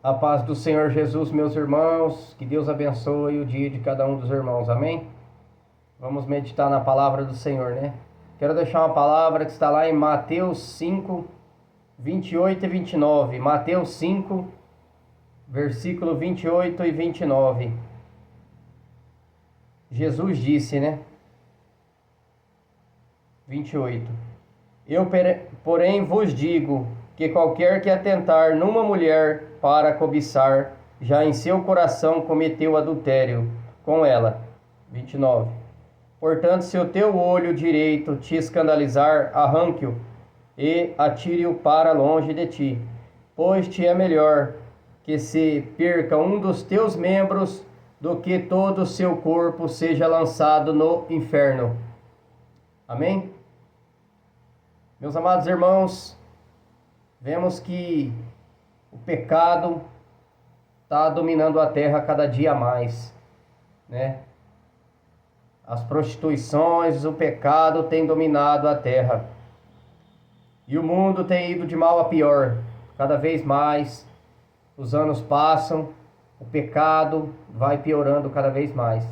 A paz do Senhor Jesus, meus irmãos, que Deus abençoe o dia de cada um dos irmãos, amém? Vamos meditar na palavra do Senhor, né? Quero deixar uma palavra que está lá em Mateus 5, 28 e 29. Mateus 5, versículo 28 e 29. Jesus disse, né? 28. Eu, porém, vos digo que qualquer que atentar numa mulher para cobiçar, já em seu coração cometeu adultério com ela. 29. Portanto, se o teu olho direito te escandalizar, arranque-o e atire-o para longe de ti, pois te é melhor que se perca um dos teus membros do que todo o seu corpo seja lançado no inferno. Amém? Meus amados irmãos, vemos que o pecado está dominando a terra cada dia mais, né? As prostituições, o pecado tem dominado a terra. E o mundo tem ido de mal a pior. Cada vez mais, os anos passam, o pecado vai piorando cada vez mais.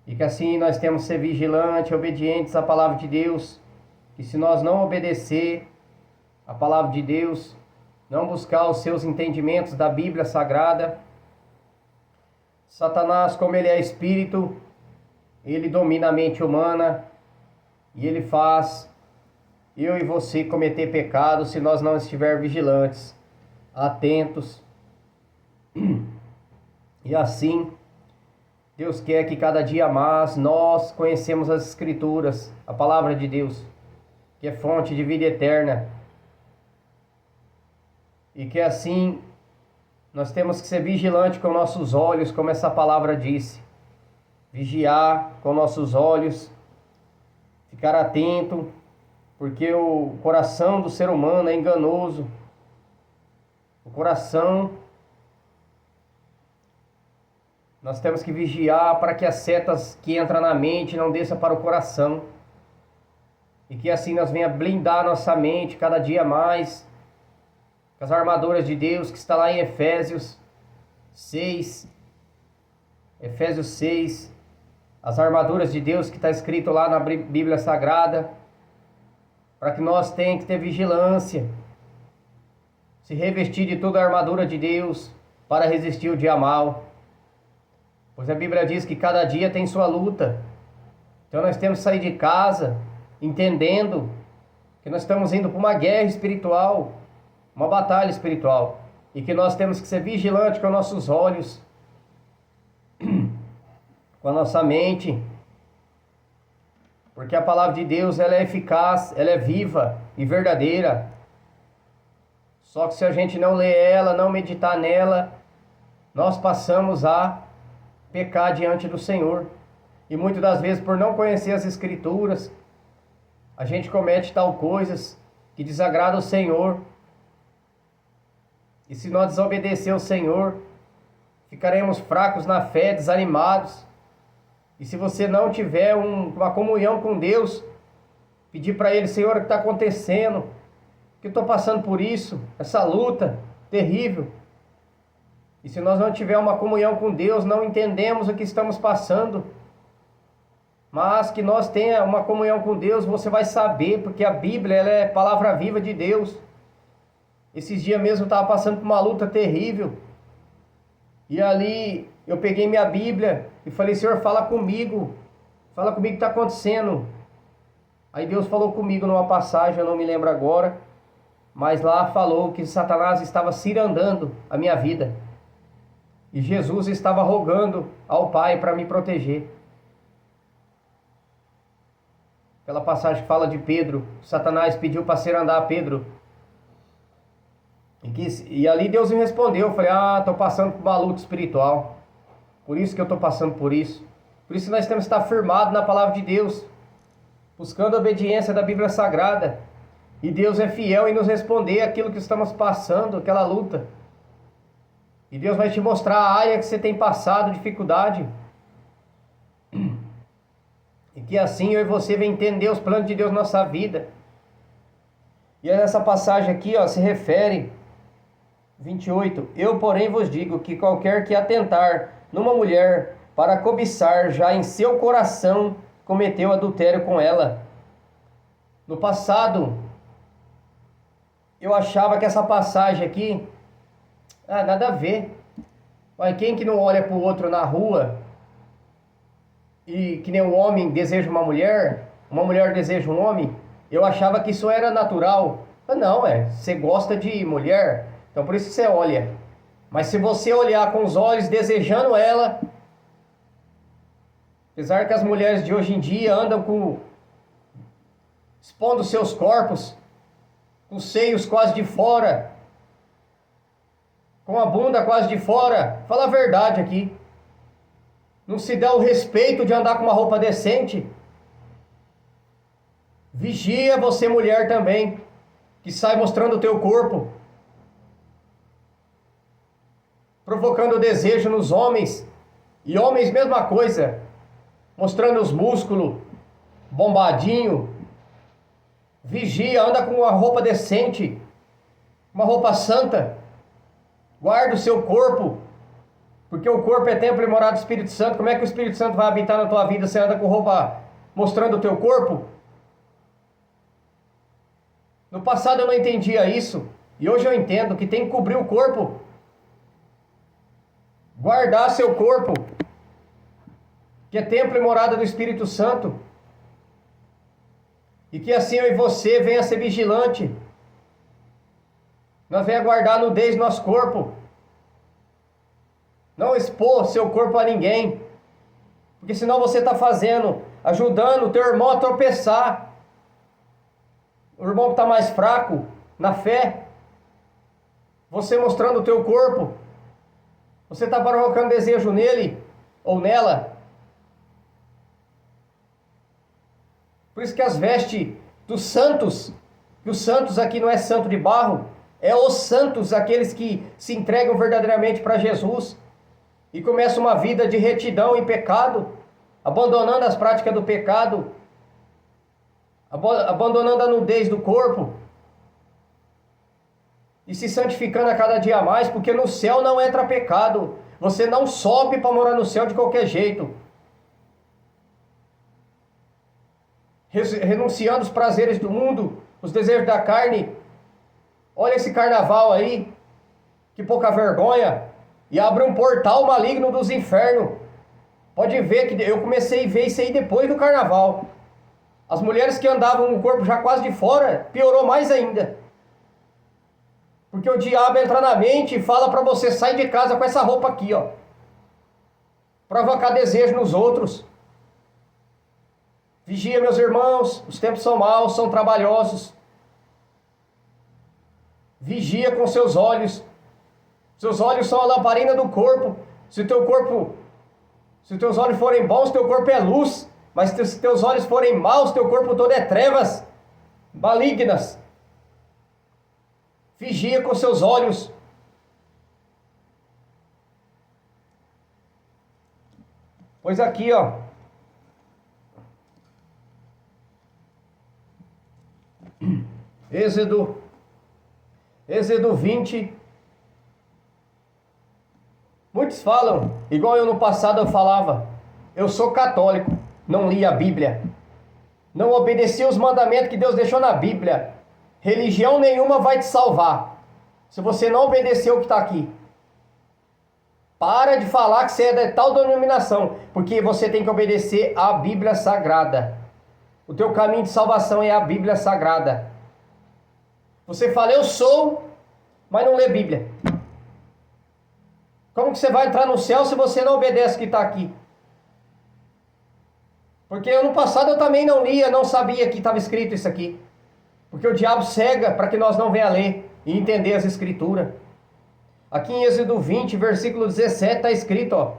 E que assim nós temos que ser vigilantes, obedientes à palavra de Deus. Que se nós não obedecer a palavra de Deus, não buscar os seus entendimentos da Bíblia Sagrada, Satanás, como ele é espírito, ele domina a mente humana e ele faz eu e você cometer pecado se nós não estivermos vigilantes, atentos. E assim, Deus quer que cada dia mais nós conhecemos as Escrituras, a palavra de Deus, que é fonte de vida eterna. E que assim nós temos que ser vigilantes com nossos olhos, como essa palavra disse. Vigiar com nossos olhos, ficar atento, porque o coração do ser humano é enganoso. O coração, nós temos que vigiar para que as setas que entram na mente não desçam para o coração. E que assim nós venha blindar nossa mente cada dia mais, com as armaduras de Deus, que está lá em Efésios 6. Efésios 6. As armaduras de Deus que está escrito lá na Bíblia Sagrada, para que nós tenhamos que ter vigilância, se revestir de toda a armadura de Deus para resistir o dia mal, pois a Bíblia diz que cada dia tem sua luta. Então nós temos que sair de casa entendendo que nós estamos indo para uma guerra espiritual, uma batalha espiritual, e que nós temos que ser vigilantes com nossos olhos, com a nossa mente, porque a palavra de Deus ela é eficaz, ela é viva e verdadeira. Só que se a gente não ler ela, não meditar nela, nós passamos a pecar diante do Senhor. E muitas das vezes, por não conhecer as Escrituras, a gente comete tal coisas que desagrada o Senhor. E se nós desobedecer o Senhor, ficaremos fracos na fé, desanimados. E se você não tiver uma comunhão com Deus, pedir para Ele: Senhor, o que está acontecendo? Que eu estou passando por isso, essa luta terrível. E se nós não tivermos uma comunhão com Deus, não entendemos o que estamos passando. Mas que nós tenha uma comunhão com Deus, você vai saber, porque a Bíblia ela é palavra viva de Deus. Esses dias mesmo eu estava passando por uma luta terrível. E ali eu peguei minha Bíblia e falei: Senhor, fala comigo o que está acontecendo. Aí Deus falou comigo numa passagem, eu não me lembro agora, mas lá falou que Satanás estava cirandando a minha vida. E Jesus estava rogando ao Pai para me proteger. Aquela passagem que fala de Pedro, Satanás pediu para cirandar Pedro. E ali Deus me respondeu. Eu falei: estou passando por uma luta espiritual. Por isso que eu estou passando por isso. Por isso nós temos que estar firmados na palavra de Deus, buscando a obediência da Bíblia Sagrada. E Deus é fiel em nos responder aquilo que estamos passando, aquela luta. E Deus vai te mostrar a área que você tem passado, dificuldade. E que assim eu e você venham entender os planos de Deus na nossa vida. E nessa passagem aqui, se refere 28. Eu, porém, vos digo que qualquer que atentar numa mulher para cobiçar, já em seu coração cometeu adultério com ela. No passado, eu achava que essa passagem aqui, nada a ver. Mas quem que não olha para o outro na rua e que nem um homem deseja uma mulher deseja um homem? Eu achava que isso era natural. Mas não, você gosta de mulher, então por isso que você olha. Mas se você olhar com os olhos desejando ela, apesar que as mulheres de hoje em dia andam expondo seus corpos, com os seios quase de fora, com a bunda quase de fora, fala a verdade aqui. Não se dá o respeito de andar com uma roupa decente. Vigia você, mulher, também, que sai mostrando o teu corpo, provocando desejo nos homens. E homens, mesma coisa, mostrando os músculos, bombadinho. Vigia, anda com uma roupa decente, uma roupa santa. Guarda o seu corpo, porque o corpo é templo e morada do Espírito Santo. Como é que o Espírito Santo vai habitar na tua vida? Você anda com roupa mostrando o teu corpo? No passado eu não entendia isso, e hoje eu entendo que tem que cobrir o corpo. Guardar seu corpo, que é templo e morada do Espírito Santo. E que assim eu e você venha ser vigilante. Nós venha guardar a nudez do nosso corpo. Não expor seu corpo a ninguém. Porque senão você está ajudando o teu irmão a tropeçar. O irmão que está mais fraco na fé. Você mostrando o teu corpo. Você está provocando desejo nele ou nela. Por isso que as vestes dos santos, que os santos aqui não é santo de barro, é os santos, aqueles que se entregam verdadeiramente para Jesus e começam uma vida de retidão em pecado, abandonando as práticas do pecado, abandonando a nudez do corpo e se santificando a cada dia mais, porque no céu não entra pecado. Você não sobe para morar no céu de qualquer jeito. Renunciando os prazeres do mundo, os desejos da carne. Olha esse carnaval aí, que pouca vergonha, e abre um portal maligno dos infernos. Pode ver que eu comecei a ver isso aí depois do carnaval. As mulheres que andavam com o corpo já quase de fora, piorou mais ainda. Porque o diabo entra na mente e fala para você, sair de casa com essa roupa aqui, ó. Provocar desejo nos outros. Vigia, meus irmãos, os tempos são maus, são trabalhosos. Vigia com seus olhos. Seus olhos são a lamparina do corpo. Se teus olhos forem bons, teu corpo é luz. Mas se teus olhos forem maus, teu corpo todo é trevas malignas. Vigia com seus olhos. Pois aqui, ó. Êxodo 20. Muitos falam, igual eu no passado eu falava, eu sou católico, não li a Bíblia, não obedeci os mandamentos que Deus deixou na Bíblia. Religião nenhuma vai te salvar, se você não obedecer o que está aqui. Para de falar que você é de tal denominação, porque você tem que obedecer a Bíblia Sagrada. O teu caminho de salvação é a Bíblia Sagrada. Você fala, eu sou, mas não lê Bíblia. Como que você vai entrar no céu se você não obedece o que está aqui? Porque no passado eu também não lia, não sabia que estava escrito isso aqui. Porque o diabo cega para que nós não venha ler e entender as escrituras. Aqui em Êxodo 20, versículo 17, está escrito, ó.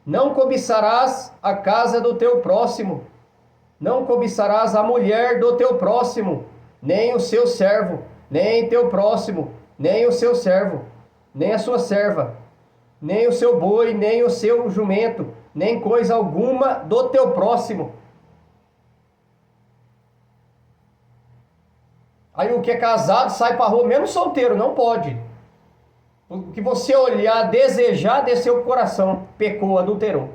Não cobiçarás a casa do teu próximo. Não cobiçarás a mulher do teu próximo, nem o seu servo, nem teu próximo, nem o seu servo, nem a sua serva, nem o seu boi, nem o seu jumento, nem coisa alguma do teu próximo. Aí o que é casado sai para a rua, mesmo solteiro, não pode. O que você olhar, desejar, desceu o coração, pecou, adulterou.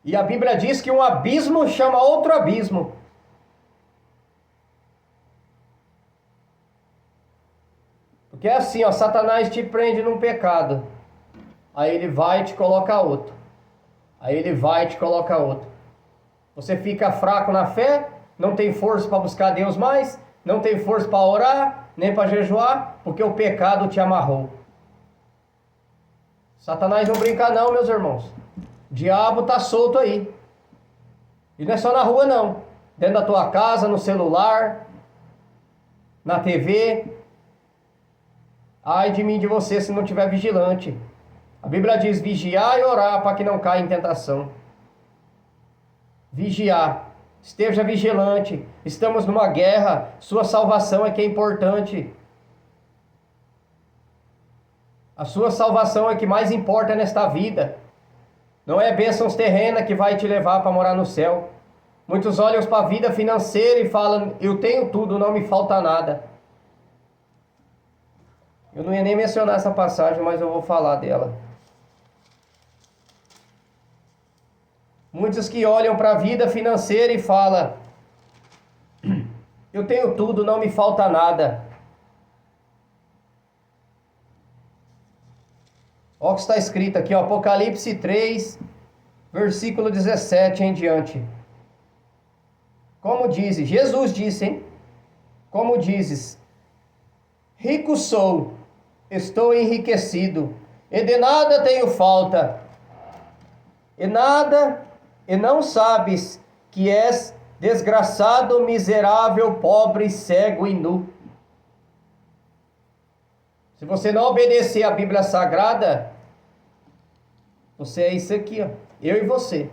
E a Bíblia diz que um abismo chama outro abismo. Porque é assim, ó, Satanás te prende num pecado. Aí ele vai e te coloca outro. Aí ele vai e te coloca outro. Você fica fraco na fé, não tem força para buscar Deus mais, não tem força para orar, nem para jejuar, porque o pecado te amarrou. Satanás não brinca não, meus irmãos. O diabo tá solto aí. E não é só na rua não. Dentro da tua casa, no celular, na TV. Ai de mim, de você, se não tiver vigilante. A Bíblia diz vigiar e orar para que não caia em tentação. Vigiar. Esteja vigilante. Estamos numa guerra. Sua salvação é que é importante. A sua salvação é que mais importa nesta vida. Não é bênçãos terrenas que vai te levar para morar no céu. Muitos olham para a vida financeira e falam, eu tenho tudo, não me falta nada. Eu não ia nem mencionar essa passagem, mas eu vou falar dela. Muitos que olham para a vida financeira e falam, eu tenho tudo, não me falta nada. Olha o que está escrito aqui, ó, Apocalipse 3, versículo 17 em diante. Como dizes, Jesus disse, hein? Como dizes, rico sou, estou enriquecido, e de nada tenho falta, e não sabes que és desgraçado, miserável, pobre, cego e nu. Se você não obedecer à Bíblia Sagrada, você é isso aqui, ó, eu e você.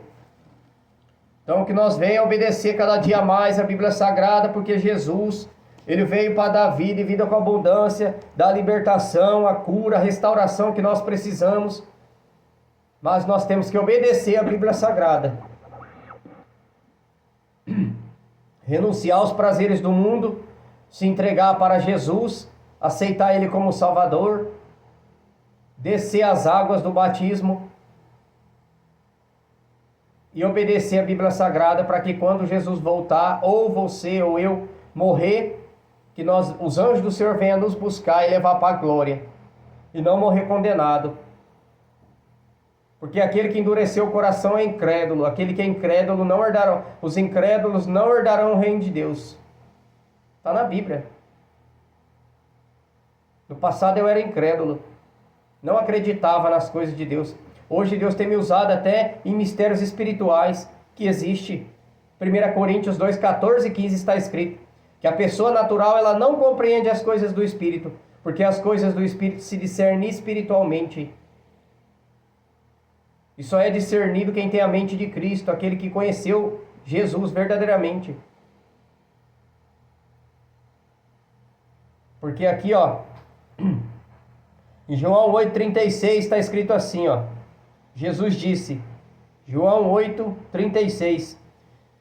Então que nós venhamos obedecer cada dia mais a Bíblia Sagrada, porque Jesus, ele veio para dar vida e vida com abundância, dar a libertação, a cura, a restauração que nós precisamos. Mas nós temos que obedecer a Bíblia Sagrada. Renunciar aos prazeres do mundo, se entregar para Jesus, aceitar Ele como Salvador, descer as águas do batismo e obedecer a Bíblia Sagrada para que quando Jesus voltar, ou você ou eu morrer, que os anjos do Senhor venham nos buscar e levar para a glória, e não morrer condenado. Porque aquele que endureceu o coração é incrédulo, aquele que é incrédulo não herdarão, os incrédulos não herdarão o reino de Deus. Está na Bíblia. No passado eu era incrédulo, não acreditava nas coisas de Deus. Hoje Deus tem me usado até em mistérios espirituais que existe. 1 Coríntios 2, 14 e 15 está escrito que a pessoa natural ela não compreende as coisas do Espírito, porque as coisas do Espírito se discernem espiritualmente. E só é discernido quem tem a mente de Cristo, aquele que conheceu Jesus verdadeiramente. Porque aqui, ó, em João 8,36 está escrito assim, ó. Jesus disse, João 8,36,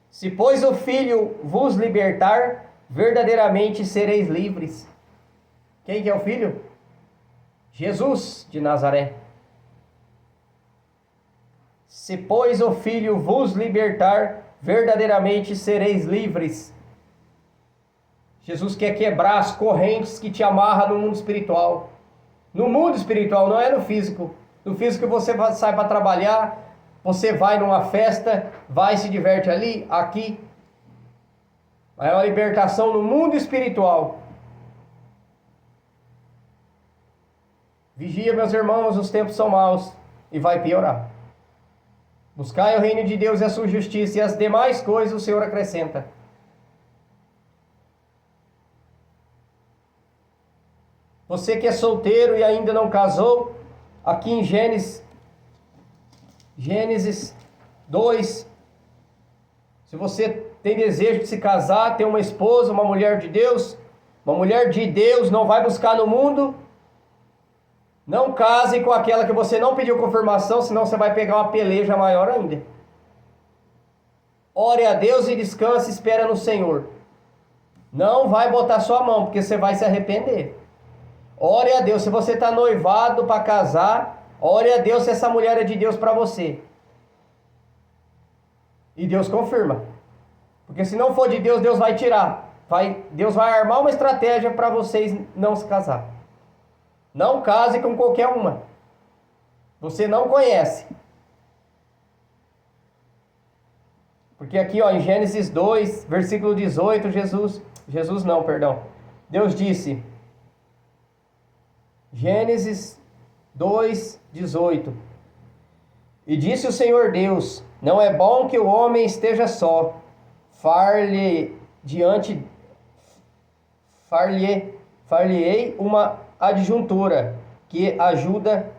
se pois o Filho vos libertar, verdadeiramente sereis livres. Quem que é o Filho? Jesus de Nazaré. Se pois o Filho vos libertar, verdadeiramente sereis livres. Jesus quer quebrar as correntes que te amarram no mundo espiritual. No mundo espiritual, não é no físico. No físico você sai para trabalhar, você vai numa festa, vai e se diverte ali, aqui. É uma libertação no mundo espiritual. Vigia, meus irmãos, os tempos são maus e vai piorar. Buscai o reino de Deus e a sua justiça, e as demais coisas o Senhor acrescenta. Você que é solteiro e ainda não casou, aqui em Gênesis 2, se você tem desejo de se casar, ter uma esposa, uma mulher de Deus não vai buscar no mundo, não case com aquela que você não pediu confirmação, senão você vai pegar uma peleja maior ainda. Ore a Deus e descanse e espera no Senhor. Não vai botar sua mão, porque você vai se arrepender. Ore a Deus. Se você está noivado para casar, ore a Deus se essa mulher é de Deus para você. E Deus confirma. Porque se não for de Deus, Deus vai tirar. Deus vai armar uma estratégia para vocês não se casar. Não case com qualquer uma. Você não conhece. Porque aqui, ó, em Gênesis 2, versículo 18, Deus disse, Gênesis 2, 18. E disse o Senhor Deus, não é bom que o homem esteja só. Far-lhe-ei uma adjuntora que ajuda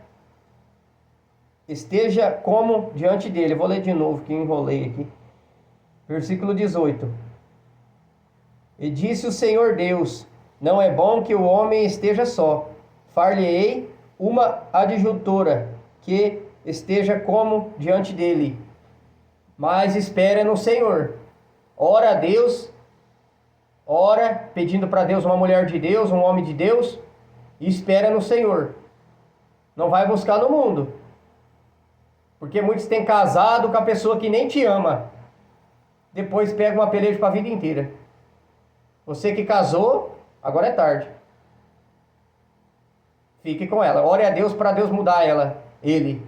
esteja como diante dele. Eu vou ler de novo, que eu enrolei aqui. Versículo 18. E disse o Senhor Deus, não é bom que o homem esteja só. Far-lhe-ei uma adjuntora que esteja como diante dele. Mas espera no Senhor. Ora a Deus, ora pedindo para Deus uma mulher de Deus, um homem de Deus, e espera no Senhor. Não vai buscar no mundo. Porque muitos têm casado com a pessoa que nem te ama. Depois pega uma peleja para a vida inteira. Você que casou, agora é tarde. Fique com ela. Ore a Deus para Deus mudar ele.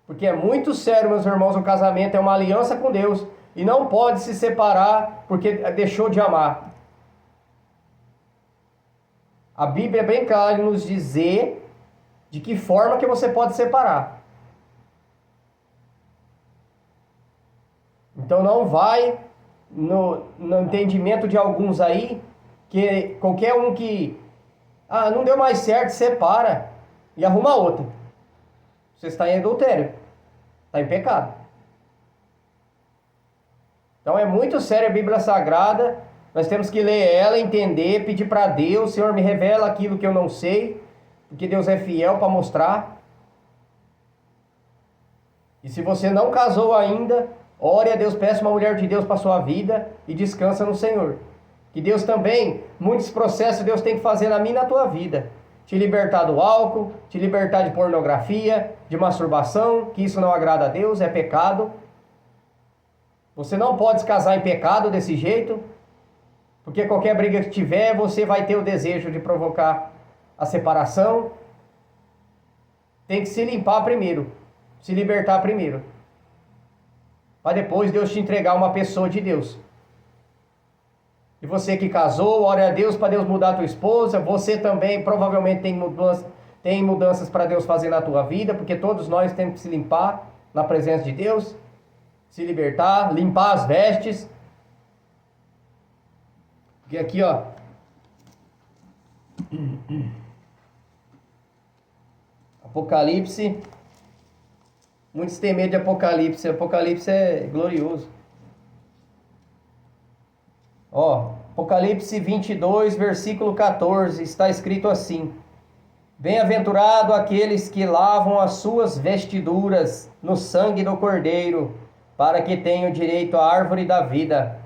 Porque é muito sério, meus irmãos, o casamento é uma aliança com Deus. E não pode se separar porque deixou de amar. A Bíblia é bem clara em nos dizer de que forma que você pode separar. Então não vai no entendimento de alguns aí, que qualquer um que não deu mais certo, separa e arruma outra. Você está em adultério, está em pecado. Então é muito séria a Bíblia Sagrada, nós temos que ler ela, entender, pedir para Deus, Senhor, me revela aquilo que eu não sei, porque Deus é fiel para mostrar. E se você não casou ainda, ore a Deus, peça uma mulher de Deus para a sua vida e descansa no Senhor. Que Deus também, muitos processos Deus tem que fazer na minha e na tua vida. Te libertar do álcool, te libertar de pornografia, de masturbação, que isso não agrada a Deus, é pecado. Você não pode se casar em pecado desse jeito, porque qualquer briga que tiver, você vai ter o desejo de provocar a separação. Tem que se limpar primeiro, se libertar primeiro, para depois Deus te entregar uma pessoa de Deus. E você que casou, ore a Deus para Deus mudar a tua esposa. Você também provavelmente tem mudanças para Deus fazer na tua vida, porque todos nós temos que se limpar na presença de Deus, se libertar, limpar as vestes. Porque aqui, ó, Apocalipse, muitos têm medo de Apocalipse. Apocalipse é glorioso. Ó, Apocalipse 22, versículo 14, está escrito assim: Bem-aventurado aqueles que lavam as suas vestiduras no sangue do Cordeiro, para que tenham direito à árvore da vida.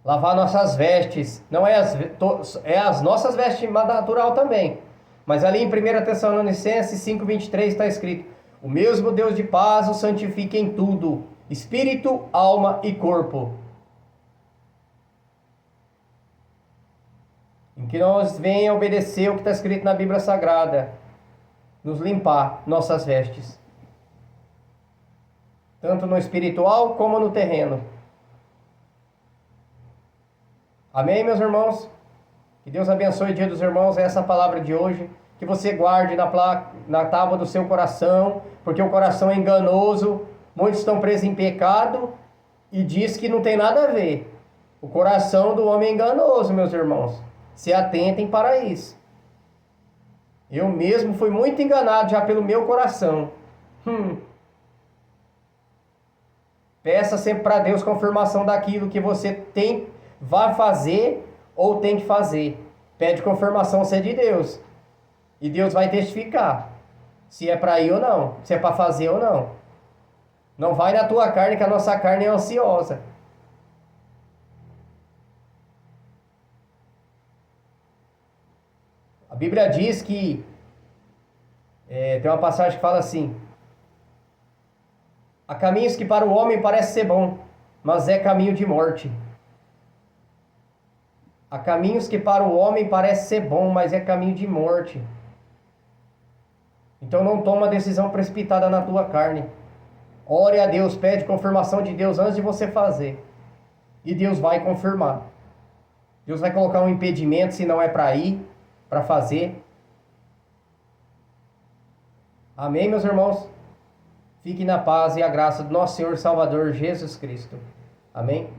Lavar nossas vestes, não é as nossas vestes natural também. Mas ali em 1 Tessalonicenses 5:23 está escrito: O mesmo Deus de paz o santifique em tudo, espírito, alma e corpo. Em que nós venha obedecer o que está escrito na Bíblia Sagrada, nos limpar nossas vestes, tanto no espiritual como no terreno. Amém, meus irmãos? Que Deus abençoe o dia dos irmãos, é essa palavra de hoje. Que você guarde na tábua do seu coração, porque o coração é enganoso. Muitos estão presos em pecado e diz que não tem nada a ver. O coração do homem é enganoso, meus irmãos. Se atentem para isso. Eu mesmo fui muito enganado já pelo meu coração. Peça sempre para Deus confirmação daquilo que você vai fazer ou tem que fazer. Pede confirmação se é de Deus. E Deus vai testificar se é para ir ou não, se é para fazer ou não. Não vai na tua carne, que a nossa carne é ansiosa. Bíblia diz que, tem uma passagem que fala assim: há caminhos que para o homem parece ser bom, mas é caminho de morte. Há caminhos que para o homem parece ser bom, mas é caminho de morte. Então não toma decisão precipitada na tua carne. Ore a Deus, pede confirmação de Deus antes de você fazer. E Deus vai confirmar. Deus vai colocar um impedimento se não é para ir, para fazer. Amém, meus irmãos? Fique na paz e a graça do nosso Senhor Salvador Jesus Cristo. Amém?